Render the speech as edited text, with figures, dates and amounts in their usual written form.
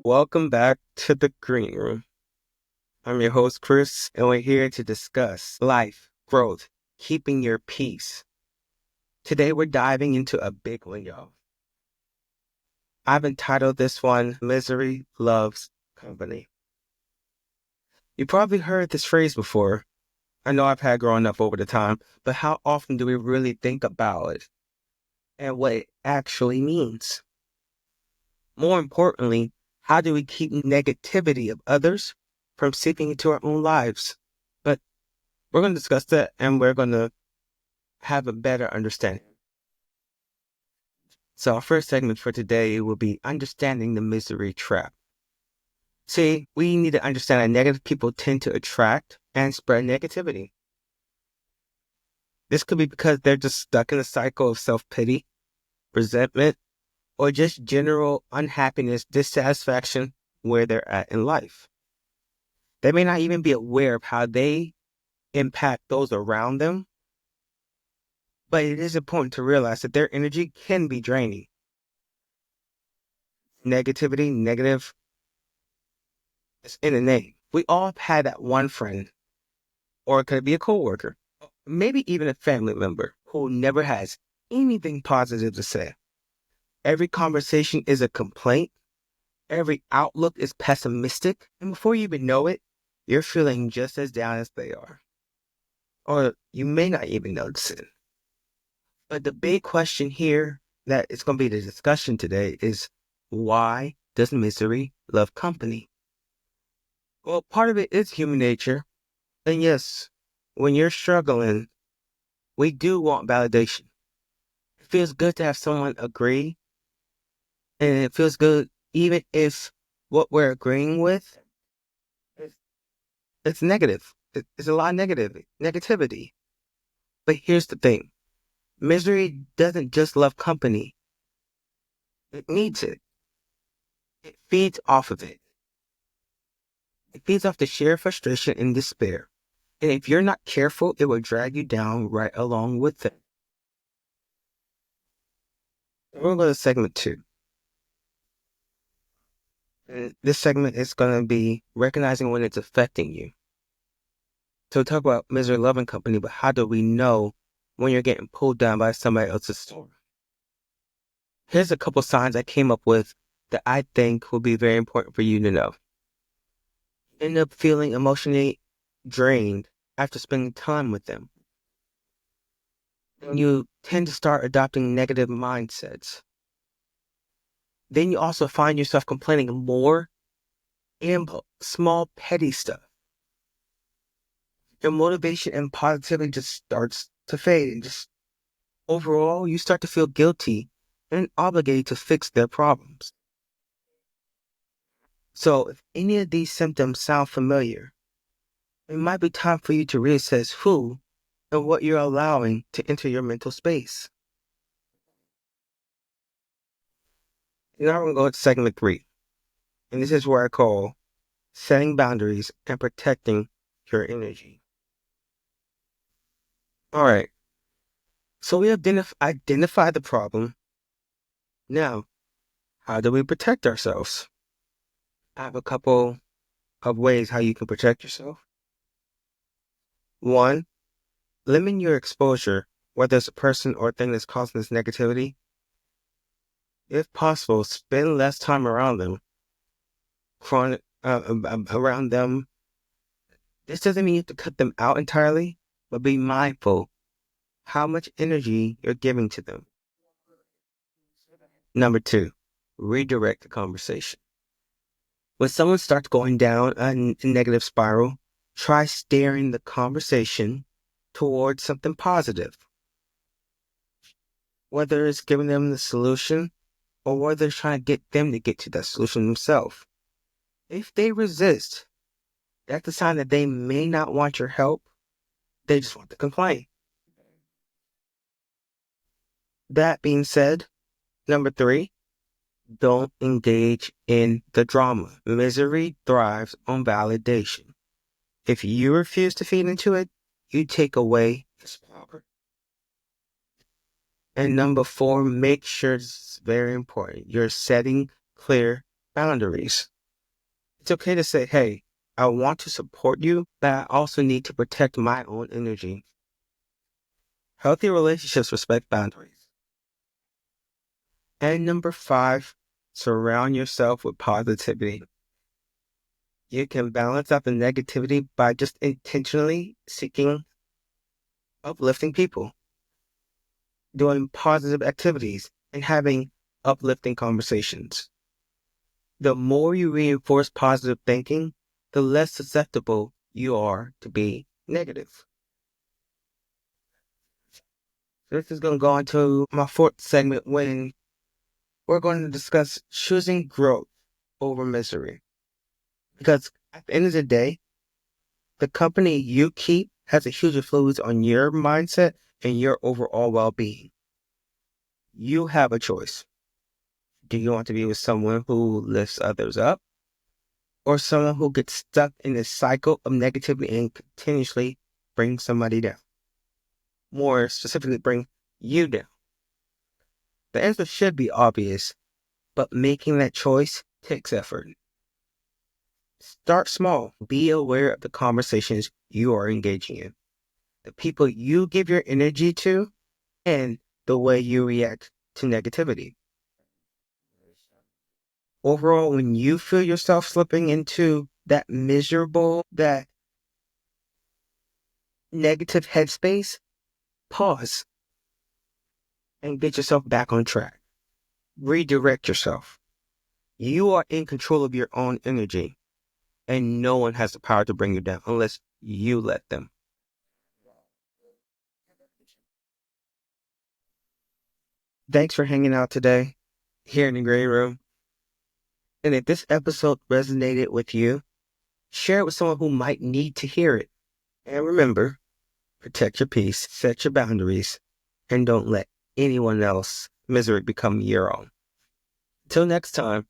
Welcome back to the Green Room. I'm your host, Chris, and we're here to discuss life, growth, keeping your peace. Today, we're diving into a big one, y'all. I've entitled this one, Misery Loves Company. You probably heard this phrase before. I know I've had growing up over the time, but how often do we really think about it and what it actually means? More importantly, how do we keep negativity of others from seeping into our own lives? But we're going to discuss that and we're going to have a better understanding. So our first segment for today will be understanding the misery trap. See, we need to understand that negative people tend to attract and spread negativity. This could be because they're just stuck in a cycle of self-pity, resentment, or just general unhappiness, dissatisfaction where they're at in life. They may not even be aware of how they impact those around them, but it is important to realize that their energy can be draining. Negativity, negative, it's in the name. We all have had that one friend, or it could be a coworker, maybe even a family member who never has anything positive to say. Every conversation is a complaint. Every outlook is pessimistic. And before you even know it, you're feeling just as down as they are. Or you may not even notice it. But the big question here that is going to be the discussion today is, why does misery love company? Well, part of it is human nature. And yes, when you're struggling, we do want validation. It feels good to have someone agree. And it feels good even if what we're agreeing with, it's negative. It's a lot of negativity. But here's the thing. Misery doesn't just love company. It needs it. It feeds off of it. It feeds off the sheer frustration and despair. And if you're not careful, it will drag you down right along with it. We're going to go to segment 2. And this segment is going to be recognizing when it's affecting you. So talk about misery loving company, but how do we know when you're getting pulled down by somebody else's storm? Here's a couple signs I came up with that I think will be very important for you to know. End up feeling emotionally drained after spending time with them. You tend to start adopting negative mindsets. Then you also find yourself complaining more in small petty stuff. Your motivation and positivity just starts to fade, and just overall you start to feel guilty and obligated to fix their problems. So if any of these symptoms sound familiar, it might be time for you to reassess who and what you're allowing to enter your mental space. Now we're going to go to segment 3. And this is where I call setting boundaries and protecting your energy. All right. So we identify the problem. Now, how do we protect ourselves? I have a couple of ways how you can protect yourself. 1, limit your exposure, whether it's a person or thing that's causing this negativity. If possible, spend less time around them. Around them. This doesn't mean you have to cut them out entirely, but be mindful how much energy you're giving to them. Number 2, redirect the conversation. When someone starts going down a negative spiral, try steering the conversation towards something positive. Whether it's giving them the solution or whether it's trying to get them to get to that solution themselves. If they resist, that's a sign that they may not want your help. They just want to complain. That being said, number 3, don't engage in the drama. Misery thrives on validation. If you refuse to feed into it, you take away its power. And number 4, make sure it's very important. You're setting clear boundaries. It's okay to say, hey, I want to support you, but I also need to protect my own energy. Healthy relationships respect boundaries. And number 5, surround yourself with positivity. You can balance out the negativity by just intentionally seeking uplifting people, doing positive activities, and having uplifting conversations. The more you reinforce positive thinking, the less susceptible you are to be negative. This is going to go into my 4th segment when we're going to discuss choosing growth over misery. Because at the end of the day, the company you keep has a huge influence on your mindset and your overall well-being. You have a choice. Do you want to be with someone who lifts others up, or someone who gets stuck in a cycle of negativity and continuously brings somebody down? More specifically, bring you down. The answer should be obvious, but making that choice takes effort. Start small. Be aware of the conversations you are engaging in, the people you give your energy to, and the way you react to negativity. Overall, when you feel yourself slipping into that miserable, that negative headspace, pause and get yourself back on track. Redirect yourself. You are in control of your own energy, and no one has the power to bring you down unless you let them. Thanks for hanging out today here in the Gray Room. And if this episode resonated with you, share it with someone who might need to hear it. And remember, protect your peace, set your boundaries, and don't let anyone else's misery become your own. Till next time.